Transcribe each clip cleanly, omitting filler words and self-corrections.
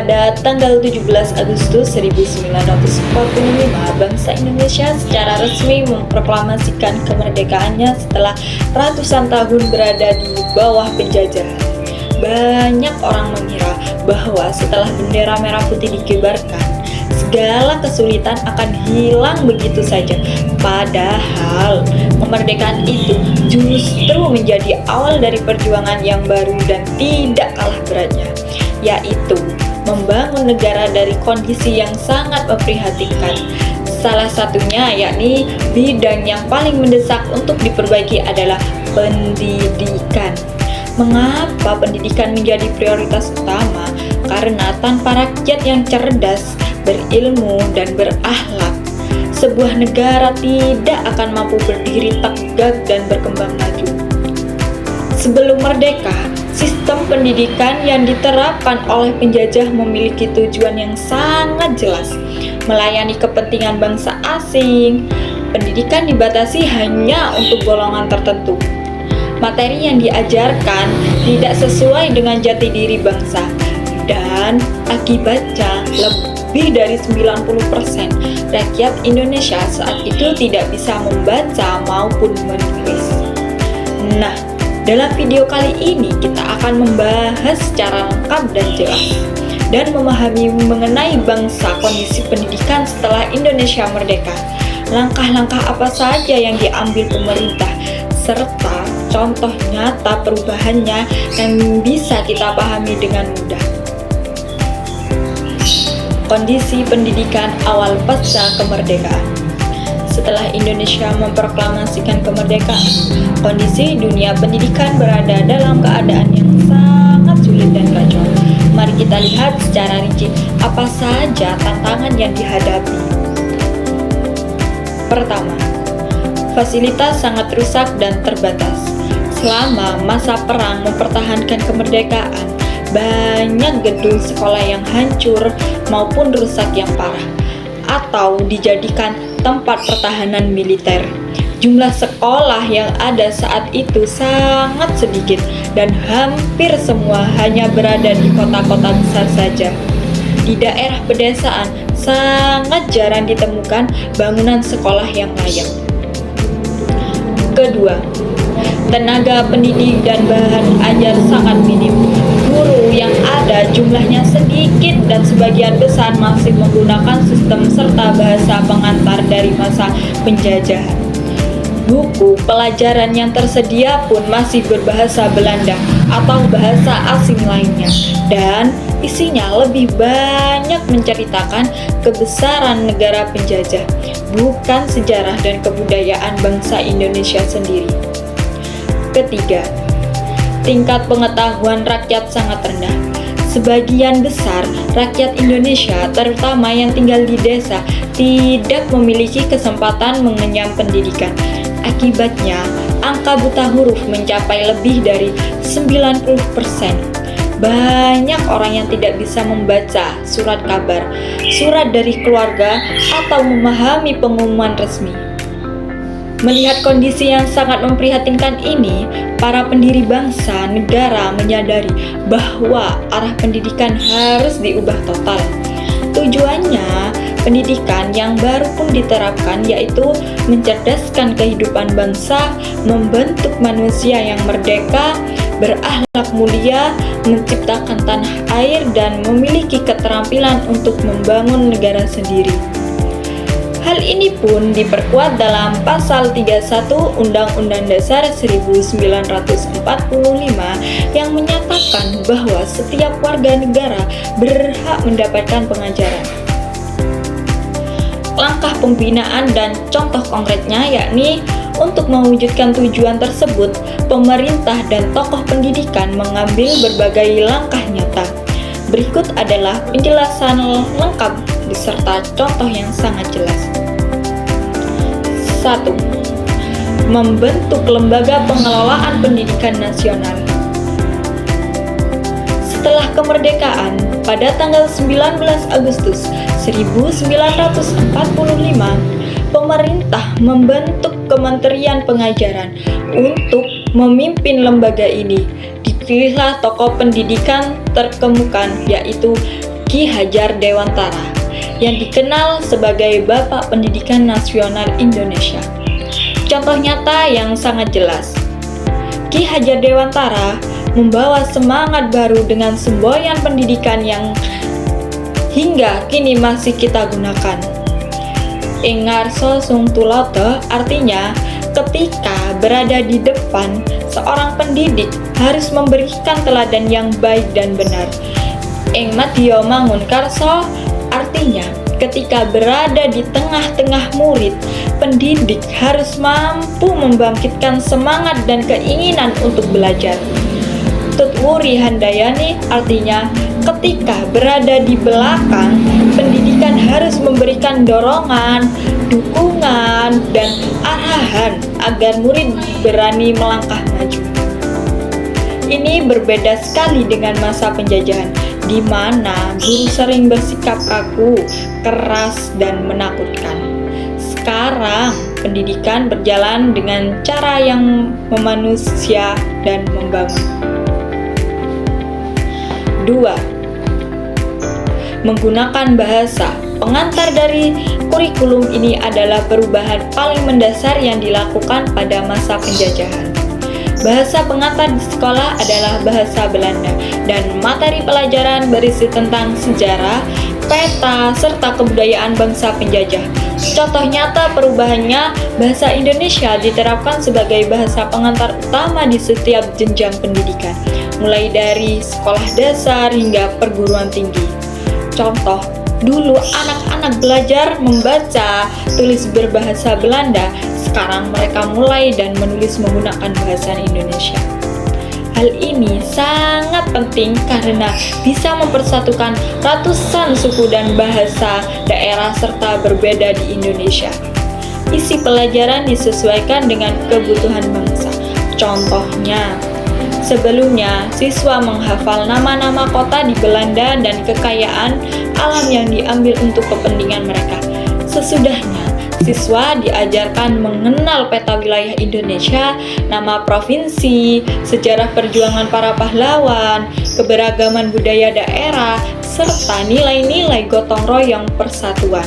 Pada tanggal 17 Agustus 1945, bangsa Indonesia secara resmi memproklamasikan kemerdekaannya setelah ratusan tahun berada di bawah penjajahan. Banyak orang mengira bahwa setelah bendera merah putih dikibarkan, segala kesulitan akan hilang begitu saja. Padahal kemerdekaan itu justru menjadi awal dari perjuangan yang baru dan tidak kalah beratnya, yaitu membangun negara dari kondisi yang sangat memprihatinkan. Salah satunya yakni bidang yang paling mendesak untuk diperbaiki adalah pendidikan. Mengapa pendidikan menjadi prioritas utama? Karena tanpa rakyat yang cerdas, berilmu, dan berakhlak, sebuah negara tidak akan mampu berdiri tegak dan berkembang maju. Sebelum merdeka, sistem pendidikan yang diterapkan oleh penjajah memiliki tujuan yang sangat jelas, melayani kepentingan bangsa asing. Pendidikan dibatasi hanya untuk golongan tertentu. Materi yang diajarkan tidak sesuai dengan jati diri bangsa, dan akibatnya lebih dari 90% rakyat Indonesia saat itu tidak bisa membaca maupun menulis. Nah, dalam video kali ini kita akan membahas secara lengkap dan jelas dan memahami mengenai bangsa kondisi pendidikan setelah Indonesia merdeka, langkah-langkah apa saja yang diambil pemerintah, serta contoh nyata perubahannya yang bisa kita pahami dengan mudah. Kondisi pendidikan awal pasca kemerdekaan. Setelah Indonesia memproklamasikan kemerdekaan, kondisi dunia pendidikan berada dalam keadaan yang sangat sulit dan kacau. Mari kita lihat secara rinci apa saja tantangan yang dihadapi. Pertama, fasilitas sangat rusak dan terbatas. Selama masa perang mempertahankan kemerdekaan, banyak gedung sekolah yang hancur maupun rusak yang parah atau dijadikan tempat pertahanan militer. Jumlah sekolah yang ada saat itu sangat sedikit dan hampir semua hanya berada di kota-kota besar saja. Di daerah pedesaan sangat jarang ditemukan bangunan sekolah yang layak. Kedua, tenaga pendidik dan bahan ajar sangat minim. Guru yang ada jumlahnya sedikit dan sebagian besar masih menggunakan sistem serta bahasa pengantar dari masa penjajahan. Buku pelajaran yang tersedia pun masih berbahasa Belanda atau bahasa asing lainnya, dan isinya lebih banyak menceritakan kebesaran negara penjajah, bukan sejarah dan kebudayaan bangsa Indonesia sendiri. Ketiga, tingkat pengetahuan rakyat sangat rendah. Sebagian besar rakyat Indonesia, terutama yang tinggal di desa, tidak memiliki kesempatan mengenyam pendidikan. Akibatnya, angka buta huruf mencapai lebih dari 90%. Banyak orang yang tidak bisa membaca surat kabar, surat dari keluarga, atau memahami pengumuman resmi. Melihat kondisi yang sangat memprihatinkan ini, para pendiri bangsa negara menyadari bahwa arah pendidikan harus diubah total. Tujuannya, pendidikan yang baru pun diterapkan, yaitu mencerdaskan kehidupan bangsa, membentuk manusia yang merdeka, berakhlak mulia, menciptakan tanah air, dan memiliki keterampilan untuk membangun negara sendiri. Hal ini pun diperkuat dalam Pasal 31 Undang-Undang Dasar 1945 yang menyatakan bahwa setiap warga negara berhak mendapatkan pengajaran. Langkah pembinaan dan contoh konkretnya yakni untuk mewujudkan tujuan tersebut, pemerintah dan tokoh pendidikan mengambil berbagai langkah nyata. Berikut adalah penjelasan lengkap beserta contoh yang sangat jelas. 1. Membentuk lembaga pengelolaan pendidikan nasional. Setelah kemerdekaan, pada tanggal 19 Agustus 1945, pemerintah membentuk Kementerian Pengajaran untuk memimpin lembaga ini. Dipilihlah tokoh pendidikan terkemuka, yaitu Ki Hajar Dewantara, yang dikenal sebagai Bapak Pendidikan Nasional Indonesia. Contoh nyata yang sangat jelas, Ki Hajar Dewantara membawa semangat baru dengan semboyan pendidikan yang hingga kini masih kita gunakan. Ingarso sung tuloto artinya ketika berada di depan, seorang pendidik harus memberikan teladan yang baik dan benar. Ing madya mangun karso artinya ketika berada di tengah-tengah murid, pendidik harus mampu membangkitkan semangat dan keinginan untuk belajar. Tutwuri handayani artinya ketika berada di belakang, pendidikan harus memberikan dorongan, dukungan, dan arahan agar murid berani melangkah maju. Ini berbeda sekali dengan masa penjajahan, di mana guru sering bersikap kaku, keras, dan menakutkan. Sekarang, pendidikan berjalan dengan cara yang memanusia dan membangun. 2. Menggunakan bahasa. Pengantar dari kurikulum ini adalah perubahan paling mendasar yang dilakukan pada masa penjajahan. Bahasa pengantar di sekolah adalah bahasa Belanda dan materi pelajaran berisi tentang sejarah, peta, serta kebudayaan bangsa penjajah. Contoh nyata perubahannya, bahasa Indonesia diterapkan sebagai bahasa pengantar utama di setiap jenjang pendidikan, mulai dari sekolah dasar hingga perguruan tinggi. Contoh, dulu anak-anak belajar membaca tulis berbahasa Belanda, sekarang mereka mulai dan menulis menggunakan bahasa Indonesia. Hal ini sangat penting karena bisa mempersatukan ratusan suku dan bahasa daerah serta berbeda di Indonesia. Isi pelajaran disesuaikan dengan kebutuhan bangsa. Contohnya, sebelumnya siswa menghafal nama-nama kota di Belanda dan kekayaan alam yang diambil untuk kepentingan mereka. Sesudahnya, siswa diajarkan mengenal peta wilayah Indonesia, nama provinsi, sejarah perjuangan para pahlawan, keberagaman budaya daerah, serta nilai-nilai gotong royong persatuan.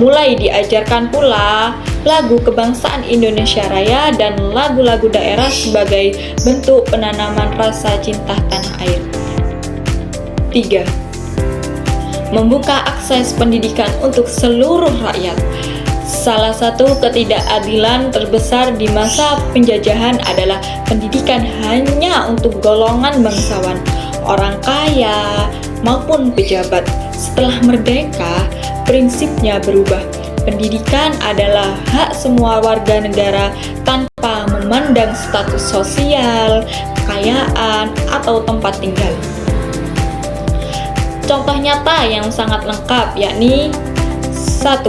Mulai diajarkan pula lagu kebangsaan Indonesia Raya dan lagu-lagu daerah sebagai bentuk penanaman rasa cinta tanah air. 3. Membuka akses pendidikan untuk seluruh rakyat. Salah satu ketidakadilan terbesar di masa penjajahan adalah pendidikan hanya untuk golongan bangsawan, orang kaya, maupun pejabat. Setelah merdeka, prinsipnya berubah. Pendidikan adalah hak semua warga negara tanpa memandang status sosial, kekayaan, atau tempat tinggal. Contoh nyata yang sangat lengkap yakni 1.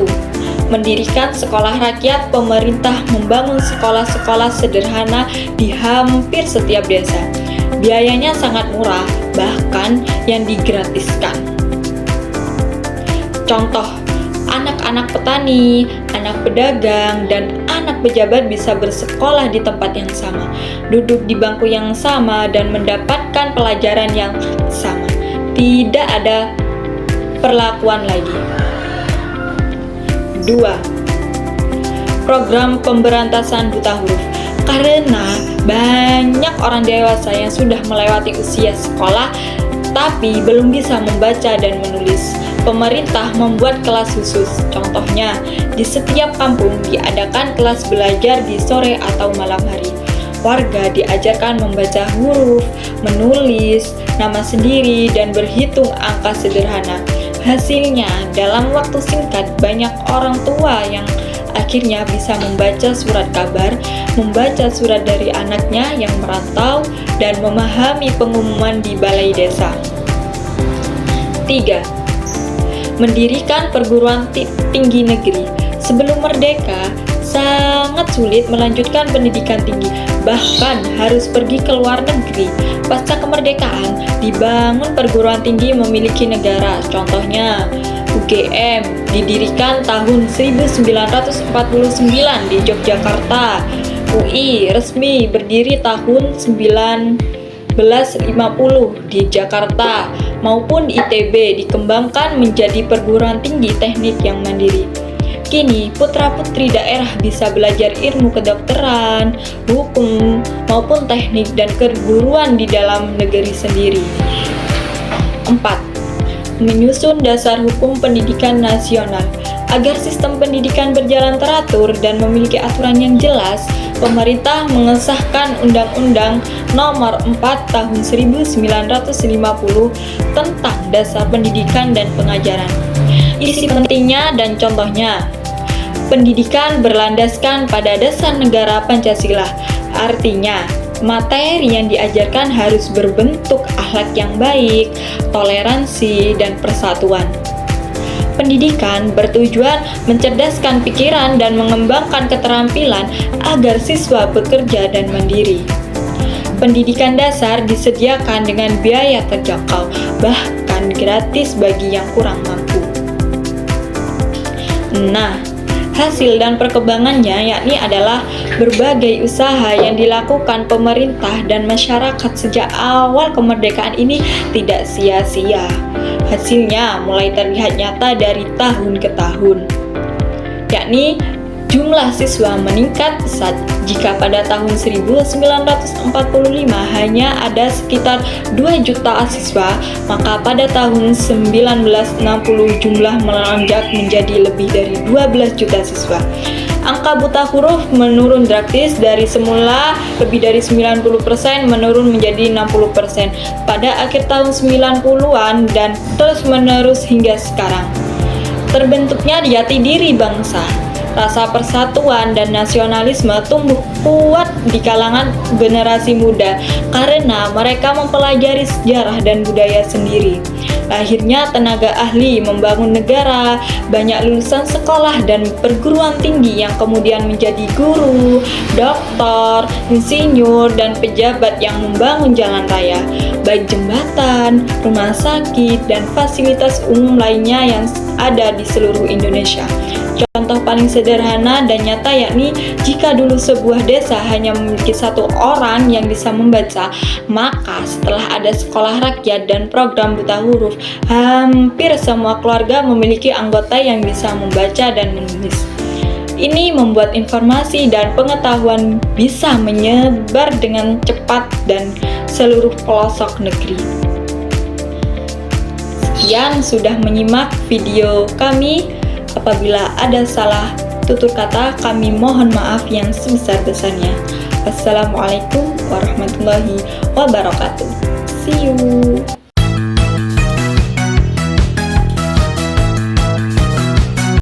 Mendirikan sekolah rakyat. Pemerintah membangun sekolah-sekolah sederhana di hampir setiap desa. Biayanya sangat murah, bahkan yang digratiskan. Contoh, anak-anak petani, anak pedagang, dan anak pejabat bisa bersekolah di tempat yang sama, duduk di bangku yang sama, dan mendapatkan pelajaran yang sama. Tidak ada perlakuan lagi. 2. Program pemberantasan buta huruf. Karena banyak orang dewasa yang sudah melewati usia sekolah tapi belum bisa membaca dan menulis, pemerintah membuat kelas khusus. Contohnya, di setiap kampung diadakan kelas belajar di sore atau malam hari. Warga diajarkan membaca huruf, menulis nama sendiri, dan berhitung angka sederhana. Hasilnya, dalam waktu singkat, banyak orang tua yang akhirnya bisa membaca surat kabar, membaca surat dari anaknya yang merantau, dan memahami pengumuman di balai desa. 3. Mendirikan perguruan tinggi negeri. Sebelum merdeka, sangat sulit melanjutkan pendidikan tinggi, bahkan harus pergi ke luar negeri. Pasca kemerdekaan, dibangun perguruan tinggi memiliki negara. Contohnya, UGM didirikan tahun 1949 di Yogyakarta. UI resmi berdiri tahun 1950 di Jakarta. maupun ITB dikembangkan menjadi perguruan tinggi teknik yang mandiri. Kini, putra-putri daerah bisa belajar ilmu kedokteran, hukum, maupun teknik dan keguruan di dalam negeri sendiri. 4. Menyusun dasar hukum pendidikan nasional. Agar sistem pendidikan berjalan teratur dan memiliki aturan yang jelas, pemerintah mengesahkan Undang-Undang Nomor 4 Tahun 1950 tentang Dasar Pendidikan dan Pengajaran. Isi pentingnya dan contohnya. Pendidikan berlandaskan pada dasar negara Pancasila. Artinya, materi yang diajarkan harus berbentuk akhlak yang baik, toleransi, dan persatuan. Pendidikan bertujuan mencerdaskan pikiran dan mengembangkan keterampilan agar siswa bekerja dan mandiri. Pendidikan dasar disediakan dengan biaya terjangkau, bahkan gratis bagi yang kurang mampu. Nah, hasil dan perkembangannya yakni adalah berbagai usaha yang dilakukan pemerintah dan masyarakat sejak awal kemerdekaan ini tidak sia-sia. Hasilnya mulai terlihat nyata dari tahun ke tahun, yakni jumlah siswa meningkat pesat. Jika pada tahun 1945 hanya ada sekitar 2 juta siswa, maka pada tahun 1960 jumlah melonjak menjadi lebih dari 12 juta siswa. Angka buta huruf menurun drastis dari semula lebih dari 90% menurun menjadi 60% pada akhir tahun 90-an dan terus menerus hingga sekarang. Terbentuknya jati diri bangsa. Rasa persatuan dan nasionalisme tumbuh kuat di kalangan generasi muda karena mereka mempelajari sejarah dan budaya sendiri. Lahirnya tenaga ahli membangun negara, banyak lulusan sekolah dan perguruan tinggi yang kemudian menjadi guru, dokter, insinyur, dan pejabat yang membangun jalan raya, baik jembatan, rumah sakit, dan fasilitas umum lainnya yang ada di seluruh Indonesia. Contoh paling sederhana dan nyata yakni jika dulu sebuah desa hanya memiliki 1 orang yang bisa membaca, maka setelah ada sekolah rakyat dan program buta huruf, hampir semua keluarga memiliki anggota yang bisa membaca dan menulis. Ini membuat informasi dan pengetahuan bisa menyebar dengan cepat dan seluruh pelosok negeri. Sekian sudah menyimak video kami. Apabila ada salah tutur kata, kami mohon maaf yang sebesar-besarnya. Wassalamualaikum warahmatullahi wabarakatuh. See you.